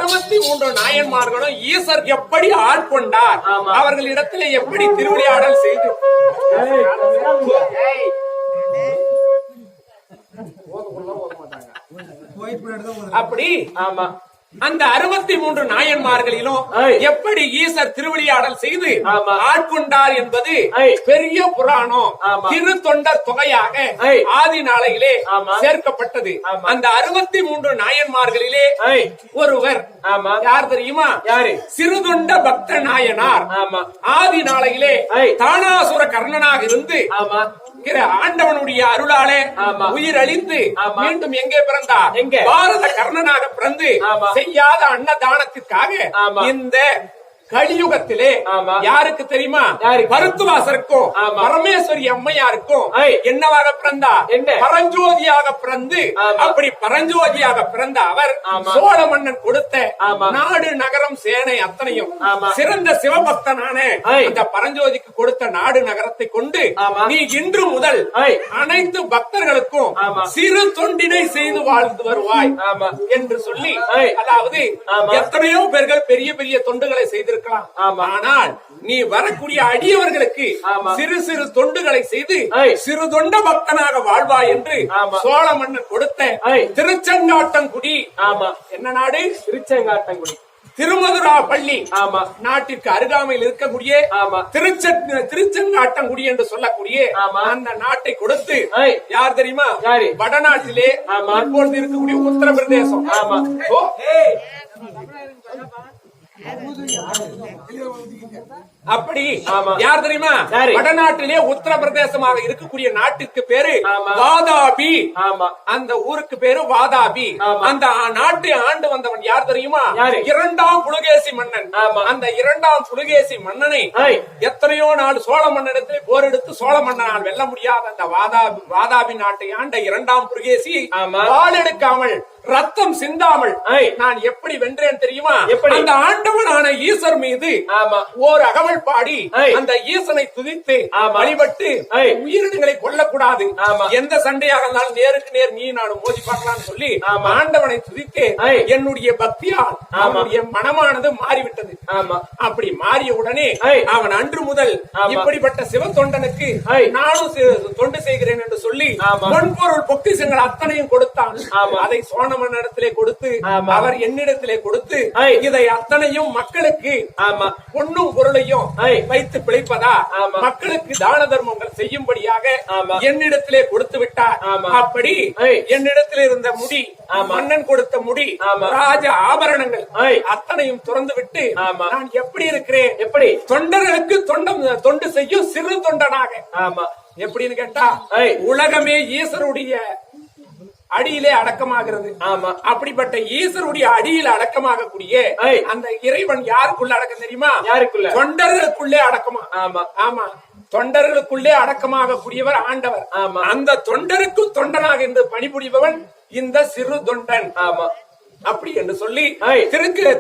63 நாயன்மார்களும் ஈசர் எப்படி ஆட்கொண்டார், அவர்களிடத்திலே எப்படி திருவிளையாடல் செய்து அப்படி அந்த 63 நாயன்மார்களிலும் எப்படி ஈசர் திருவிளையாடல் செய்து ஆட்கொண்டார் என்பது பெரிய புராணம் திரு தொண்டர் தொகையாக ஆதி நாளையிலே சேர்க்கப்பட்டது. அந்த 63 நாயன்மார்களிலே ஒருவர் யார் தெரியுமா? சிறுதொண்ட பக்த நாயனார். ஆதி நாளையிலே தானாசுர கர்ணனாக இருந்து ஆண்டவனுடைய அருளாலே உயிர் அழிந்து மீண்டும் எங்கே பிறந்தார்? பாரத கர்ணனாக பிறந்து செய்யாத அன்னதானத்திற்காக இந்த கலியுகத்திலே யாருக்கு தெரியுமா? பருத்துவாசருக்கும் பரமேஸ்வரி அம்மையாருக்கும் என்னவாக பிறந்தார்? பரஞ்சோதியாக பிறந்து, அப்படி பரஞ்சோதியாக பிறந்த அவர் சோழ மன்னன் கொடுத்த நாடு நகரம் சேனை அத்தனையும் சிறந்த சிவபக்தனான இந்த பரஞ்சோதிக்கு கொடுத்த நாடு நகரத்தை கொண்டு நீ இன்று முதல் அனைத்து பக்தர்களுக்கும் சிறு தொண்டினை செய்து வாழ்ந்து வருவாய் என்று சொல்லி, அதாவது எத்தனையோ பேர்கள் பெரிய பெரிய தொண்டுகளை செய்திருக்க, ஆனால் நீ வரக்கூடிய அடியவர்களுக்கு சிறு சிறு தொண்டுகளை செய்து சிறு தொண்ட பக்தனாக வாழ்வாய் என்று சோழ மன்னன் கொடுத்த திருச்செங்காட்டங்குடி. என்ன நாடு? திருச்செங்காட்டங்குடி. திருமதுரா பள்ளி நாட்டிற்கு அருகாமையில் இருக்கக்கூடிய திருச்செங்காட்டங்குடி என்று சொல்லக்கூடிய அந்த நாட்டை கொடுத்து யார் தெரியுமா? வடநாட்டிலே இப்பொழுது இருக்கக்கூடிய உத்தரப்பிரதேசம். அப்படி யார் தெரியுமா? வடநாட்டிலே உத்தரப்பிரதேசமாக இருக்கக்கூடிய நாட்டுக்கு பேரு வாதாபி. அந்த ஊருக்கு பேரு வாதாபி. அந்த நாட்டை ஆண்டு வந்தவன் யார் தெரியுமா? 2ஆம் புலிகேசி மன்னன். அந்த 2ஆம் புலிகேசி மன்னனை எத்தனையோ நாள் சோழ மன்னனிடத்தில் போர் எடுத்து சோழ மன்னனால் வெல்ல முடியாத அந்த வாதாபி நாட்டை ஆண்ட 2ஆம் புலிகேசி வாள் எடுக்காமல் ரத்தம் சிந்தாமல் நான் எப்படி வென்றேன் தெரியுமா? அந்த ஆண்டவனான ஈசர் மீது ஓர் அகவல் பாடி அந்த ஈசனை துதித்து வழிபட்டு உயிரினங்களை கொல்லக்கூடாது, எந்த சண்டையாக இருந்தாலும் நேருக்கு நேர் நீ நானும் மோதி பார்க்கலாம் சொல்லி ஆண்டவனை துதித்து என்னுடைய பக்தியால் அவனுடைய மனமானது மாறிவிட்டது. அப்படி மாறிய உடனே அவன் அன்று முதல் இப்படிப்பட்ட சிவ தொண்டனுக்கு நானும் தொண்டு செய்கிறேன் என்று சொல்லி பொன்பொருள் பொக்கிஷங்கள் அத்தனையும் கொடுத்தான். அதை சோழ மன்னரிடத்திலே கொடுத்து அவர் என்னிடத்திலே கொடுத்து இதை அத்தனையும் மக்களுக்கு பொன்னும் பொருளையும் வைத்து பிழைப்பதா மக்களுக்கு தான தர்மங்கள் செய்யும்படியாக என்னிடத்திலே கொடுத்து விட்டார். அப்படி என்னிடத்தில் இருந்த முடி, மன்னன் கொடுத்த முடி, ராஜ ஆபரணங்கள் அத்தனையும் துறந்து விட்டு நான் எப்படி இருக்கிறேன்? எப்படி தொண்டர்களுக்கு தொண்டு செய்யும் சிறு தொண்டனாக. எப்படின்னு கேட்டா உலகமே ஈஸ்வருடைய அடியிலே அடக்கமாகிறது. அப்படிப்பட்ட ஈஸ்வருடைய அடியில் அடக்கமாக கூடிய அந்த இறைவன் யாருக்குள்ள அடக்கம் தெரியுமா? யாருக்குள்ள? தொண்டர்களுக்குள்ளே அடக்கமா. ஆமா, தொண்டர்களுக்குள்ளே அடக்கமாக கூடியவர் ஆண்டவர். அந்த தொண்டருக்கு தொண்டனாக இருந்து பணிபுரிபவன் இந்த சிறு தொண்டன். அப்படி என்று சொல்லி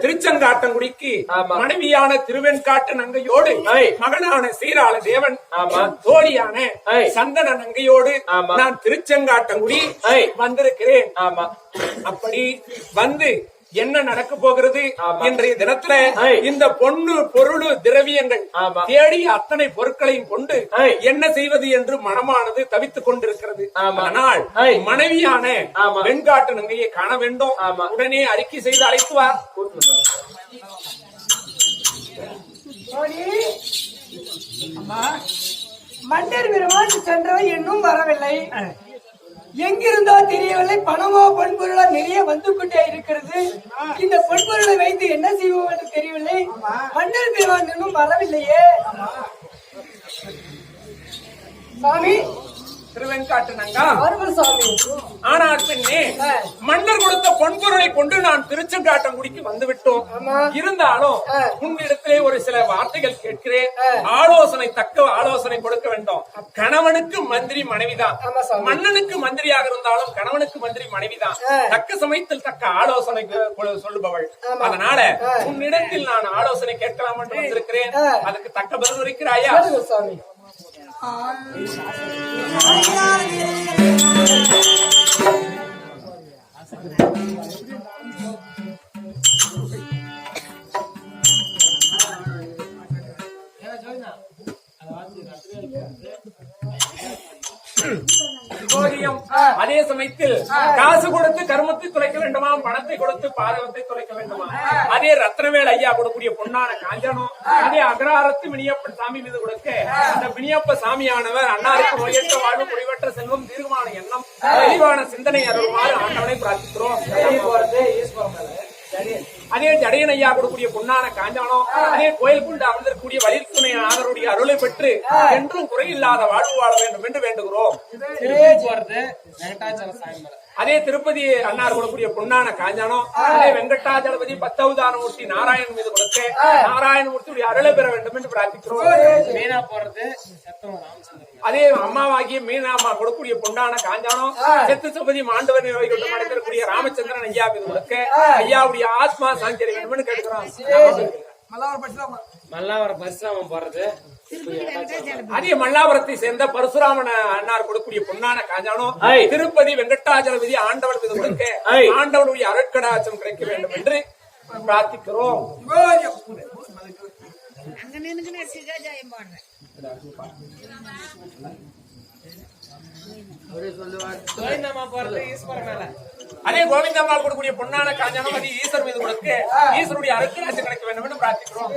திருச்செங்காட்டங்குடிக்கு மனைவியான திருவெண்காட்டு நங்கையோடு மகனான சீராள தேவன் தோழியான சந்தன நங்கையோடு நான் திருச்செங்காட்டங்குடி வந்திருக்கிறேன். அப்படி வந்து என்ன நடக்க போகிறது இன்றைய தினத்துல? இந்த பொண்ணு பொருள் திரவியங்கள் தேடி அத்தனை பொருட்களையும் கொண்டு என்ன செய்வது என்று மனமானது தவித்துக் கொண்டிருக்கிறது. ஆனால் மனைவியான வெண்காட்டு நங்கையை காண வேண்டும். உடனே அறிக்கை செய்து அழைத்துவார். மன்னர் பெருமாள் சென்றவை இன்னும் வரவில்லை. எங்கிருந்தோ தெரியவில்லை. பணமோ பொன்பொருளோ நிறைய வந்து கொண்டே இருக்கிறது. இந்த பொன்பொருளை வைத்து என்ன செய்வோம் என்று தெரியவில்லை. மன்னர் பெருமாள் இன்னும் வரவில்லையே. சாமி திருவெண்காட்டு நங்கா, சாமி. ஆனால் பெண்ணே, மன்னர் கொடுத்த பொன்பொருளை கொண்டு நான் திருச்செங்காட்டங்குடிக்கு வந்து விட்டோம். இருந்தாலும் உன்னிடத்திலே ஒரு சில வார்த்தைகள் கேட்கிறேன். ஆலோசனை, தக்க ஆலோசனை கொடுக்க வேண்டும். கணவனுக்கு மந்திரி மனைவிதான். மன்னனுக்கு மந்திரியாக இருந்தாலும் கணவனுக்கு மந்திரி மனைவிதான். தக்க சமயத்தில் தக்க ஆலோசனை சொல்லுபவள். அதனால உன்னிடத்தில் நான் ஆலோசனை கேட்கலாம் என்று வந்திருக்கிறேன். அதுக்கு தக்க பதில் இருக்கிறாயா? சாமி. அதே சமயத்தில் காசு கொடுத்து கர்மத்தை துளைக்க வேண்டுமா, பணத்தை கொடுத்து பாதகத்தை துளைக்க வேண்டுமா? அதே ரத்னவேல் ஐயா கொடுக்கக்கூடிய பொன்னான காஞ்சனம், அதே அகராரத்து வினியப்பன் சாமி மீது கொடுக்க அந்த வினியப்ப சாமியானவர் அன்னாருக்கு நோயற்ற வாழ்வு, முடிவற்ற செல்வம், தீர்மான எண்ணம், தெளிவான சிந்தனை அருள்மாறு ஆண்டவனை பிரார்த்திக்கிறோம். அதே ஜடையன் ஐயா கொடுக்கக்கூடிய பொன்னான காஞ்சானம், அதே கோயில் கொண்டு அமர்ந்திருக்கக்கூடிய வழியில் துணை ஆதரவுடைய அருளை பெற்று என்றும் குறையில்லாத வாழ்வு வாழ வேண்டும் என்று வேண்டுகிறோம். அதே திருப்பதி அன்னார் கொடுக்கக்கூடிய பொன்னான காஞ்சானம், அதே வெங்கடாஜலபதி பத்தவதானமூர்த்தி நாராயணன் மீது கொடுக்க நாராயணமூர்த்தியுடைய அருளை பெற வேண்டும் என்று பிரார்த்திக்கிறோம். அதே அம்மாவாகிய மீனாமா கொடுக்கக்கூடிய பொன்னான காஞ்சானம், செத்து சபதி மாண்டவர் நடத்தக்கூடிய ராமச்சந்திரன் ஐயா மீது கொடுக்க ஐயாவுடைய ஆத்மா சாந்தி வேண்டும் என்று கேட்கிறோம். மல்லாவரம் பரிசுராமன் போறது. அதே மல்லாபுரத்தை சேர்ந்த பரசுராமன் அன்னார் கொடுக்கக்கூடிய பொன்னான காஞ்சானம், திருப்பதி வெங்கடாஜலபதி ஆண்டவன் மீது கொடுக்க ஆண்டவனுடைய அருட்கடாட்சம் கிடைக்க வேண்டும் என்று பிரார்த்திக்கிறோம். அதே கோவிந்தம்மாள் கொடுக்கக்கூடிய பொன்னான காஞ்சானம், அது ஈஸ்வர் மீது கொடுக்க ஈஸ்வருடைய அருட்கடாட்சம் கிடைக்க வேண்டும் என்று பிரார்த்திக்கிறோம்.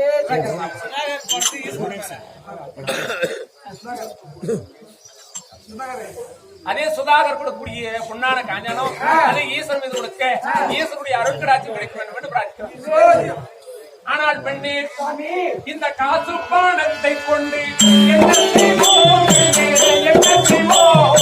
அதே சுதாகர் கொடுக்கக்கூடிய பொன்னான காஞ்சானம், அது ஈஸ்வர் மீது கொடுக்க ஈஸ்வருடைய அருட்கடாட்சம் கிடைக்க வேண்டும் என்று பிரார்த்திக்கிறோம். ஆனால் பெண்ணே, இந்த காசு பணத்தை கொண்டு என்ன செய்வோம், என்ன செய்வோம்?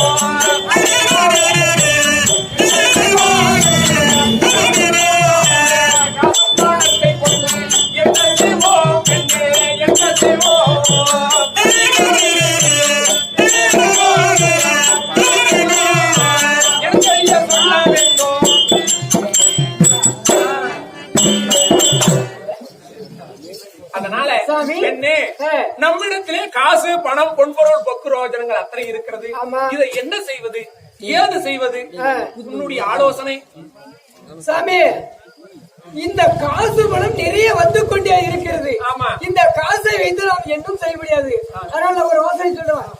அதனால பெண்ணே, நம்மிடத்திலே காசு பணம் பொன்பொருள் பொக்குரோஜனங்கள் அத்தனை இருக்கிறது. இதை என்ன செய்வது, ஏது செய்வது? உன்னுடைய ஆலோசனை. சாமி, இந்த காசு பணம் நிறைய வந்து கொண்டே இருக்கிறது. ஆமா, இந்த காசை வைத்து நாம் என்னும் செய்ய முடியாது. அதனால ஒரு யோசனை சொல்லுவேன்.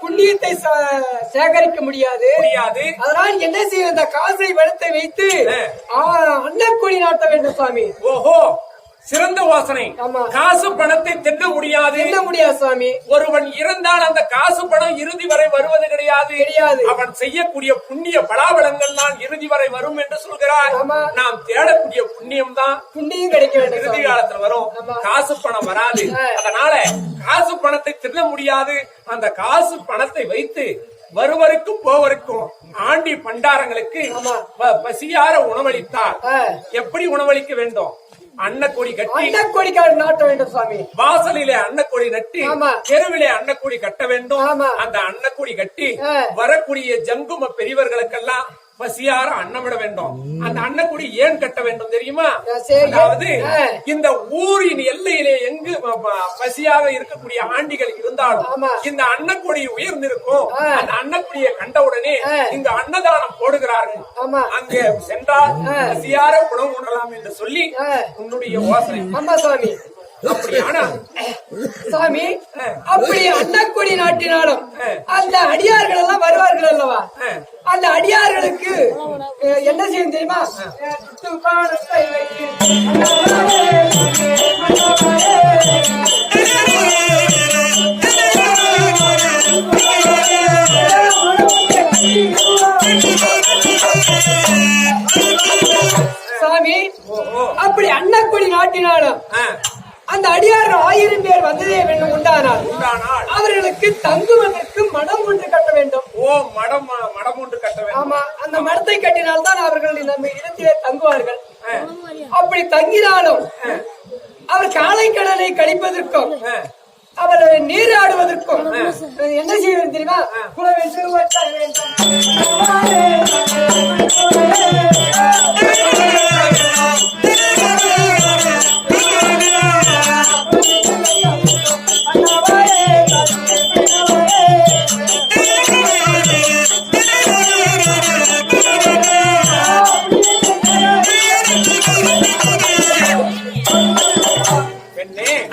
புண்ணியத்தை சேகரிக்க முடியாது. அதனால் என்ன செய்ய, இந்த காசை வளத்தை வைத்து அன்னக்கூலி நாட்ட வேண்டும் சுவாமி. ஓஹோ, சிறந்த யோசனை. காசு பணத்தை தின்ன முடியாது சுவாமி. ஒருவன் இறந்தால் அந்த காசு பணம் இறுதி வரை வருவது கிடையாது. அவன் செய்யக்கூடிய புண்ணிய பலாபலங்கள் தான் இறுதி வரை வரும் என்று சொல்கிறார். நாம் தேடக்கூடிய புண்ணியம் தான் புண்ணியம் கிடைக்க வேண்டும், இறுதி காலத்துல வரும். காசு பணம் வராது. அதனால காசு பணத்தை தின்ன முடியாது. அந்த காசு பணத்தை வைத்து வருவருக்கும் போவருக்கும் ஆண்டி பண்டாரங்களுக்கு பசியார உணவளித்தார். எப்படி உணவளிக்க வேண்டும்? அன்னக்கொடி கட்டி அன்னக்கொடி நாட்ட வேண்டும் சுவாமி. வாசலிலே அன்னக்கொடி நட்டி தெருவிலே அன்னக்கொடி கட்ட வேண்டும். அந்த அன்னக்கொடி கட்டி வரக்கூடிய ஜங்கும பெரியவர்களுக்கெல்லாம் பசியார அன்னமிட வேண்டும். அந்த அன்னக்குடி ஏன் கட்ட வேண்டும் தெரியுமா? அதாவது இந்த ஊரின் எல்லையிலே எங்கு பசியாக இருக்கக்கூடிய ஆண்டிகள் இருந்தாலும் இந்த அன்னக்குடி உயர்ந்திருக்கும். அந்த அன்னக்குடியை கண்டவுடனே இங்க அன்னதானம் போடுகிறார்கள். அங்கே சென்றால் பசியார உணவு உண்ணலாம் என்று சொல்லி உன்னுடைய யோசனை. ஆமா சுவாமி. அப்படியானா சாமி, அப்படி அன்னக்குடி நாட்டினாலும் அந்த அடியார்கள் எல்லாம் வருவார்கள் அல்லவா? அந்த அடியார்களுக்கு என்ன செய்யும் தெரியுமா? சாமி, அப்படி அன்னக்குடி நாட்டினாலும் அந்த அடியார் 1000 பேர் வந்ததே வேண்டும் உண்டானால் அவர்களுக்கு தங்குவதற்கு மடம் ஒன்று கட்ட வேண்டும். ஓ, மடம் ஒன்று கட்ட வேண்டும். ஆமா, அந்த மடத்தை கட்டினால்தான் அவர்கள் நம்ம இடத்திலே தங்குவார்கள். அப்படி தங்கினாலும் அவர் காலை கடலை கழிப்பதற்கும் அவர் நீராடுவதற்கும் என்ன செய்வது தெரியுமா? குலவென்று வட்ட வேண்டும்.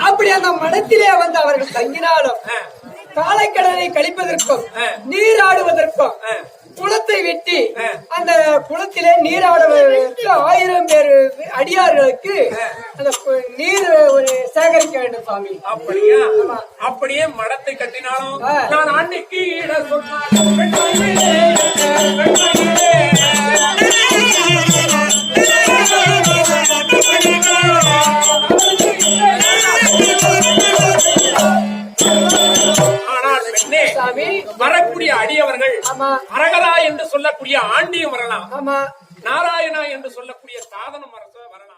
அப்படி அந்த மடத்திலே வந்து அவர்கள் தங்கினாலும் காலைக்கடலை கழிப்பதற்கும் நீராடுவதற்கும் குளத்தை வெட்டி அந்த குளத்திலே நீராடுவதற்கு 1000 பேர் அடியார்களுக்கு அந்த நீர் சேகரிக்க வேண்டும் சுவாமி. அப்படியா? அப்படியே மடத்தை கட்டினாலும் நான் அன்னைக்கு வரக்கூடிய அடியவர்கள் அரகரா என்று சொல்லக்கூடிய ஆண்டியும் வரலாம், நாராயணா என்று சொல்லக்கூடிய சாதனம் வரலாம்.